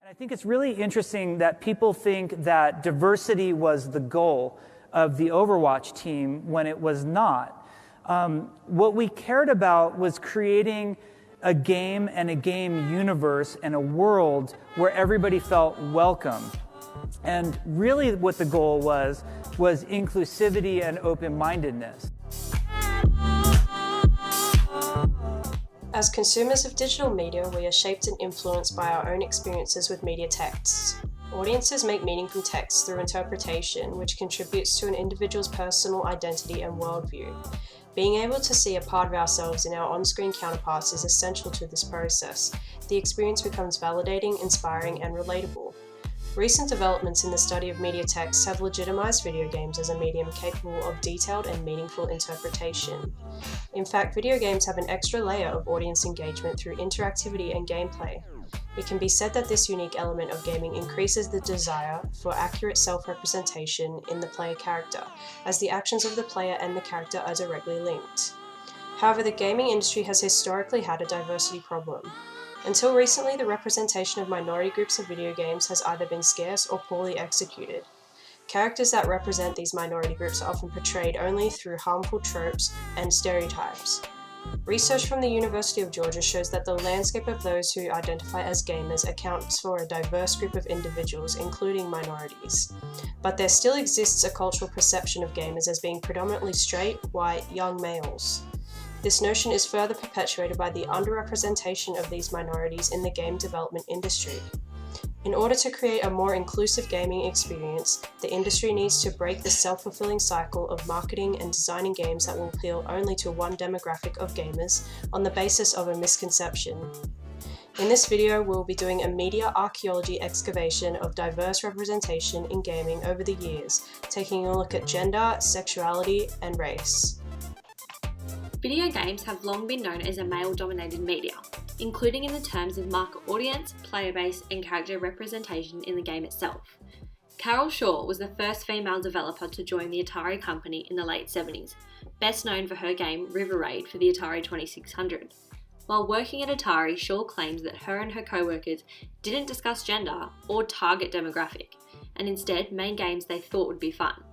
I think it's really interesting that people think that diversity was the goal of the Overwatch team when it was not. What we cared about was creating a game and a game universe and a world where everybody felt welcome. And really what the goal was inclusivity and open-mindedness. As consumers of digital media, we are shaped and influenced by our own experiences with media texts. Audiences make meaning from text through interpretation, which contributes to an individual's personal identity and worldview. Being able to see a part of ourselves in our on-screen counterparts is essential to this process. The experience becomes validating, inspiring, and relatable. Recent developments in the study of media texts have legitimized video games as a medium capable of detailed and meaningful interpretation. In fact, video games have an extra layer of audience engagement through interactivity and gameplay. It can be said that this unique element of gaming increases the desire for accurate self-representation in the player character, as the actions of the player and the character are directly linked. However, the gaming industry has historically had a diversity problem. Until recently, the representation of minority groups in video games has either been scarce or poorly executed. Characters that represent these minority groups are often portrayed only through harmful tropes and stereotypes. Research from the University of Georgia shows that the landscape of those who identify as gamers accounts for a diverse group of individuals, including minorities. But there still exists a cultural perception of gamers as being predominantly straight, white, young males. This notion is further perpetuated by the underrepresentation of these minorities in the game development industry. In order to create a more inclusive gaming experience, the industry needs to break the self-fulfilling cycle of marketing and designing games that will appeal only to one demographic of gamers on the basis of a misconception. In this video, we'll be doing a media archaeology excavation of diverse representation in gaming over the years, taking a look at gender, sexuality, and race. Video games have long been known as a male-dominated media, including in the terms of market audience, player base, and character representation in the game itself. Carol Shaw was the first female developer to join the Atari company in the late 70s, best known for her game River Raid for the Atari 2600. While working at Atari, Shaw claimed that her and her co-workers didn't discuss gender or target demographic, and instead made games they thought would be fun.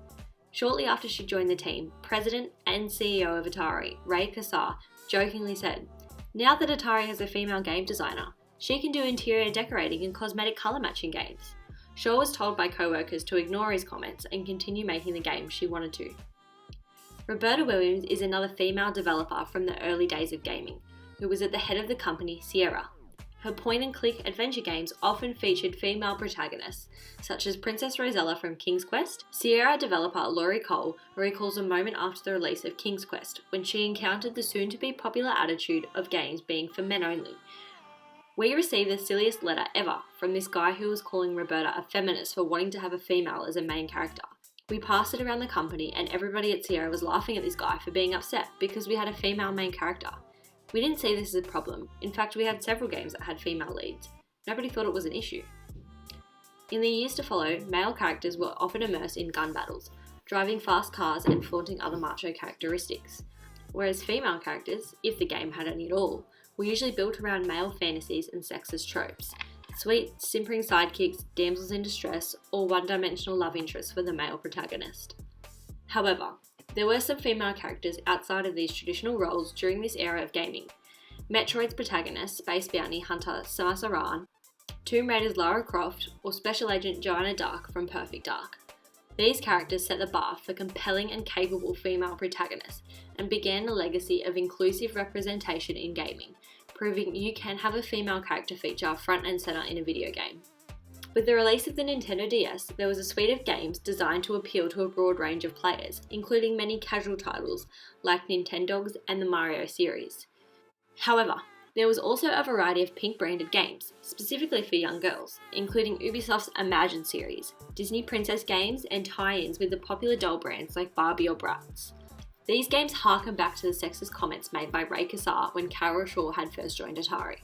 Shortly after she joined the team, President and CEO of Atari, Ray Kassar, jokingly said, "Now that Atari has a female game designer, she can do interior decorating and cosmetic colour matching games." Shaw was told by co-workers to ignore his comments and continue making the games she wanted to. Roberta Williams is another female developer from the early days of gaming, who was at the head of the company Sierra. Her point-and-click adventure games often featured female protagonists, such as Princess Rosella from King's Quest. Sierra developer Laurie Cole recalls a moment after the release of King's Quest when she encountered the soon-to-be popular attitude of games being for men only. "We received the silliest letter ever from this guy who was calling Roberta a feminist for wanting to have a female as a main character. We passed it around the company and everybody at Sierra was laughing at this guy for being upset because we had a female main character. We didn't see this as a problem. In fact, we had several games that had female leads. Nobody thought it was an issue." In the years to follow, male characters were often immersed in gun battles, driving fast cars and flaunting other macho characteristics. Whereas female characters, if the game had any at all, were usually built around male fantasies and sexist tropes. Sweet, simpering sidekicks, damsels in distress, or one-dimensional love interests for the male protagonist. However, there were some female characters outside of these traditional roles during this era of gaming. Metroid's protagonist, space bounty hunter Samus Aran, Tomb Raider's Lara Croft, or Special Agent Joanna Dark from Perfect Dark. These characters set the bar for compelling and capable female protagonists and began a legacy of inclusive representation in gaming, proving you can have a female character feature front and center in a video game. With the release of the Nintendo DS, there was a suite of games designed to appeal to a broad range of players, including many casual titles like Nintendogs and the Mario series. However, there was also a variety of pink-branded games, specifically for young girls, including Ubisoft's Imagine series, Disney Princess games, and tie-ins with the popular doll brands like Barbie or Bratz. These games harken back to the sexist comments made by Ray Kassar when Carol Shaw had first joined Atari.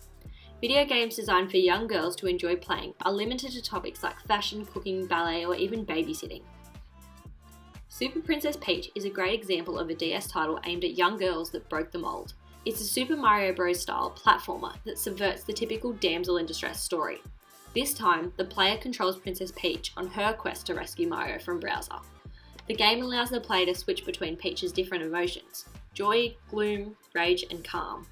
Video games designed for young girls to enjoy playing are limited to topics like fashion, cooking, ballet, or even babysitting. Super Princess Peach is a great example of a DS title aimed at young girls that broke the mold. It's a Super Mario Bros. Style platformer that subverts the typical damsel in distress story. This time, the player controls Princess Peach on her quest to rescue Mario from Bowser. The game allows the player to switch between Peach's different emotions: joy, gloom, rage, and calm.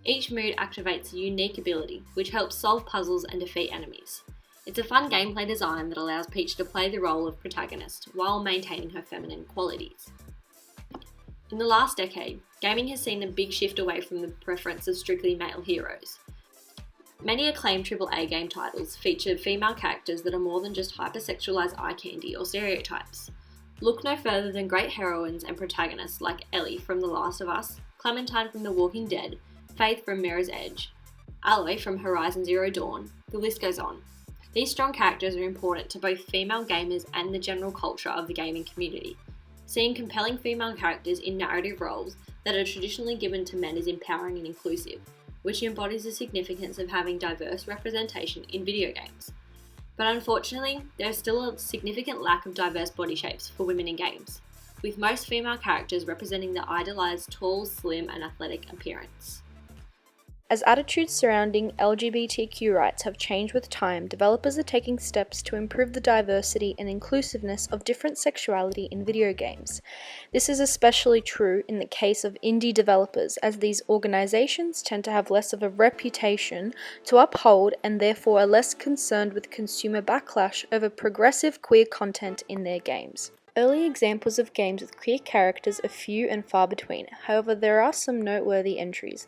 Each mood activates a unique ability, which helps solve puzzles and defeat enemies. It's a fun gameplay design that allows Peach to play the role of protagonist while maintaining her feminine qualities. In the last decade, gaming has seen a big shift away from the preference of strictly male heroes. Many acclaimed AAA game titles feature female characters that are more than just hypersexualized eye candy or stereotypes. Look no further than great heroines and protagonists like Ellie from The Last of Us, Clementine from The Walking Dead, Faith from Mirror's Edge, Aloy from Horizon Zero Dawn, the list goes on. These strong characters are important to both female gamers and the general culture of the gaming community. Seeing compelling female characters in narrative roles that are traditionally given to men is empowering and inclusive, which embodies the significance of having diverse representation in video games. But unfortunately, there is still a significant lack of diverse body shapes for women in games, with most female characters representing the idealized tall, slim, and athletic appearance. As attitudes surrounding LGBTQ rights have changed with time, developers are taking steps to improve the diversity and inclusiveness of different sexuality in video games. This is especially true in the case of indie developers, as these organizations tend to have less of a reputation to uphold and therefore are less concerned with consumer backlash over progressive queer content in their games. Early examples of games with queer characters are few and far between, however there are some noteworthy entries.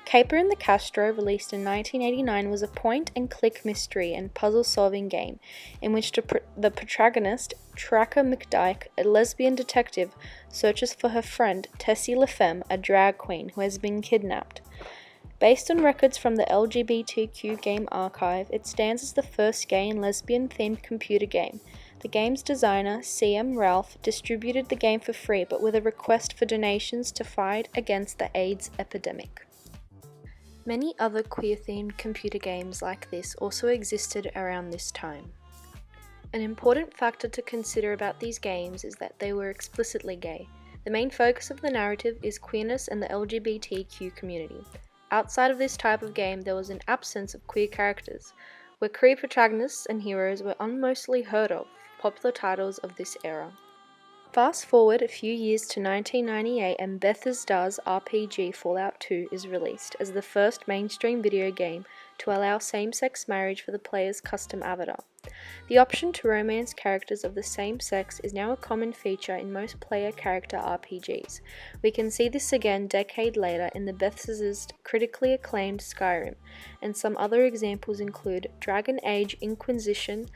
Caper and the Castro, released in 1989, was a point-and-click mystery and puzzle-solving game in which the protagonist, Tracker McDyke, a lesbian detective, searches for her friend, Tessie LaFemme, a drag queen who has been kidnapped. Based on records from the LGBTQ Game Archive, it stands as the first gay and lesbian-themed computer game. The game's designer, C.M. Ralph, distributed the game for free but with a request for donations to fight against the AIDS epidemic. Many other queer-themed computer games like this also existed around this time. An important factor to consider about these games is that they were explicitly gay. The main focus of the narrative is queerness and the LGBTQ community. Outside of this type of game, there was an absence of queer characters, where queer protagonists and heroes were mostly heard of, popular titles of this era. Fast forward a few years to 1998 and Bethesda's RPG Fallout 2 is released as the first mainstream video game to allow same-sex marriage for the player's custom avatar. The option to romance characters of the same sex is now a common feature in most player character RPGs. We can see this again decade later in the Bethesda's critically acclaimed Skyrim, and some other examples include Dragon Age Inquisition,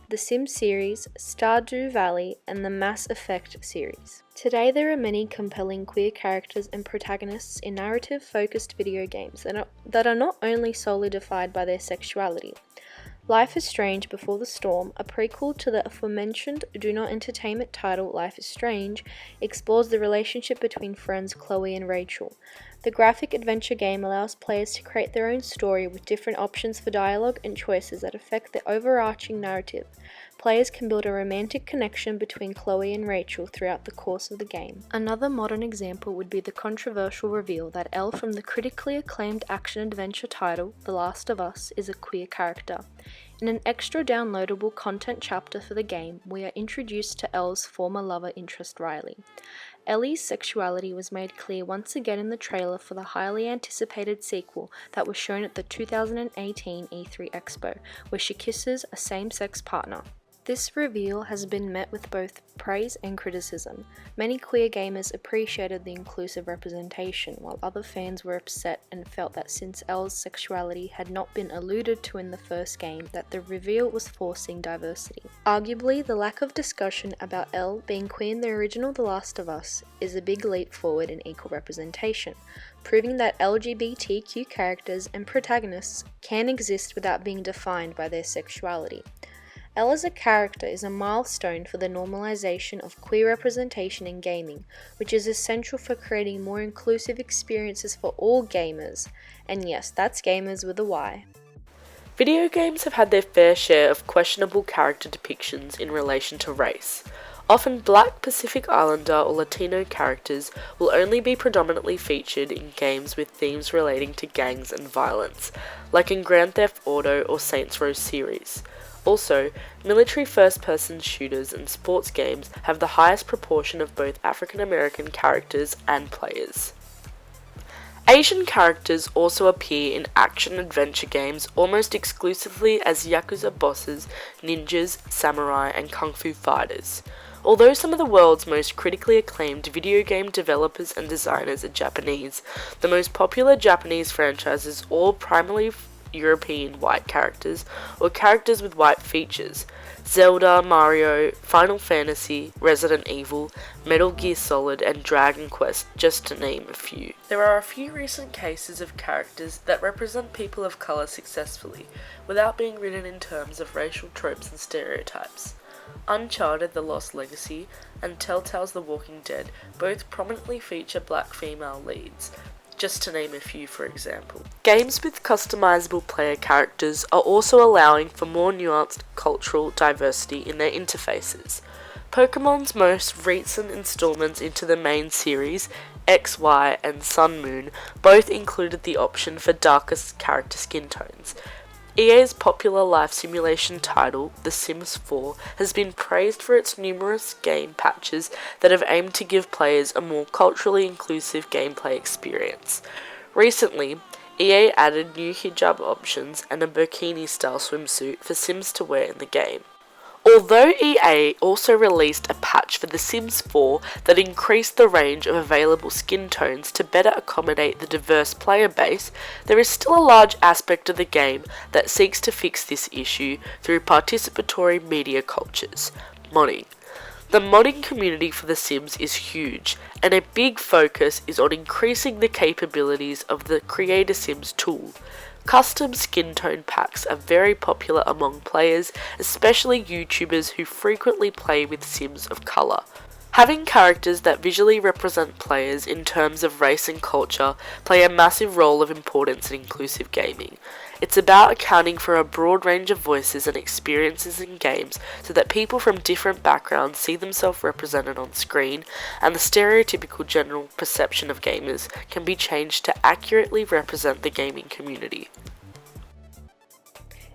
the Sims series, Stardew Valley, and the Mass Effect series. Today there are many compelling queer characters and protagonists in narrative-focused video games that are not only solely defined by their sexuality. Life is Strange Before the Storm, a prequel to the aforementioned Do Not Entertainment title Life is Strange, explores the relationship between friends Chloe and Rachel. The graphic adventure game allows players to create their own story with different options for dialogue and choices that affect the overarching narrative. Players can build a romantic connection between Chloe and Rachel throughout the course of the game. Another modern example would be the controversial reveal that Elle from the critically acclaimed action-adventure title The Last of Us is a queer character. In an extra downloadable content chapter for the game, we are introduced to Elle's former lover interest Riley. Ellie's sexuality was made clear once again in the trailer for the highly anticipated sequel that was shown at the 2018 E3 Expo, where she kisses a same-sex partner. This reveal has been met with both praise and criticism. Many queer gamers appreciated the inclusive representation, while other fans were upset and felt that since Elle's sexuality had not been alluded to in the first game, that the reveal was forcing diversity. Arguably, the lack of discussion about Elle being queer in the original The Last of Us is a big leap forward in equal representation, proving that LGBTQ characters and protagonists can exist without being defined by their sexuality. Elle as a character is a milestone for the normalization of queer representation in gaming, which is essential for creating more inclusive experiences for all gamers. And yes, that's gamers with a Y. Video games have had their fair share of questionable character depictions in relation to race. Often Black, Pacific Islander or Latino characters will only be predominantly featured in games with themes relating to gangs and violence, like in Grand Theft Auto or Saints Row series. Also, military first-person shooters and sports games have the highest proportion of both African American characters and players. Asian characters also appear in action-adventure games almost exclusively as Yakuza bosses, ninjas, samurai, and kung fu fighters. Although some of the world's most critically acclaimed video game developers and designers are Japanese, the most popular Japanese franchises all primarily European white characters or characters with white features. Zelda, Mario, Final Fantasy, Resident Evil, Metal Gear Solid, and Dragon Quest, just to name a few. There are a few recent cases of characters that represent people of colour successfully, without being written in terms of racial tropes and stereotypes. Uncharted: The Lost Legacy and Telltale's The Walking Dead both prominently feature black female leads, just to name a few for example. Games with customizable player characters are also allowing for more nuanced cultural diversity in their interfaces. Pokemon's most recent installments into the main series, X, Y, and Sun Moon, both included the option for darkest character skin tones. EA's popular life simulation title, The Sims 4, has been praised for its numerous game patches that have aimed to give players a more culturally inclusive gameplay experience. Recently, EA added new hijab options and a bikini-style swimsuit for Sims to wear in the game. Although EA also released a patch for The Sims 4 that increased the range of available skin tones to better accommodate the diverse player base, there is still a large aspect of the game that seeks to fix this issue through participatory media cultures, modding. The modding community for The Sims is huge, and a big focus is on increasing the capabilities of the Create a Sims tool. Custom skin tone packs are very popular among players, especially YouTubers who frequently play with Sims of colour. Having characters that visually represent players in terms of race and culture play a massive role of importance in inclusive gaming. It's about accounting for a broad range of voices and experiences in games so that people from different backgrounds see themselves represented on screen, and the stereotypical general perception of gamers can be changed to accurately represent the gaming community.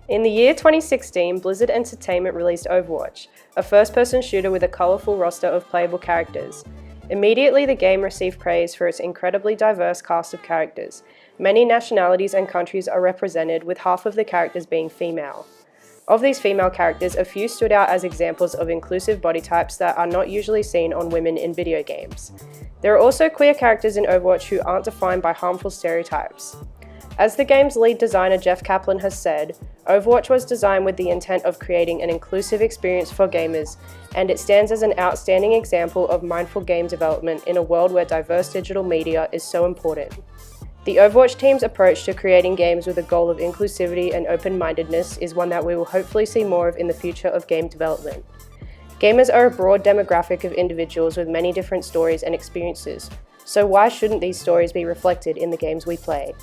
In the year 2016, Blizzard Entertainment released Overwatch, a first-person shooter with a colourful roster of playable characters. Immediately, the game received praise for its incredibly diverse cast of characters. Many nationalities and countries are represented, with half of the characters being female. Of these female characters, a few stood out as examples of inclusive body types that are not usually seen on women in video games. There are also queer characters in Overwatch who aren't defined by harmful stereotypes. As the game's lead designer Jeff Kaplan has said, Overwatch was designed with the intent of creating an inclusive experience for gamers, and it stands as an outstanding example of mindful game development in a world where diverse digital media is so important. The Overwatch team's approach to creating games with a goal of inclusivity and open-mindedness is one that we will hopefully see more of in the future of game development. Gamers are a broad demographic of individuals with many different stories and experiences, so why shouldn't these stories be reflected in the games we play?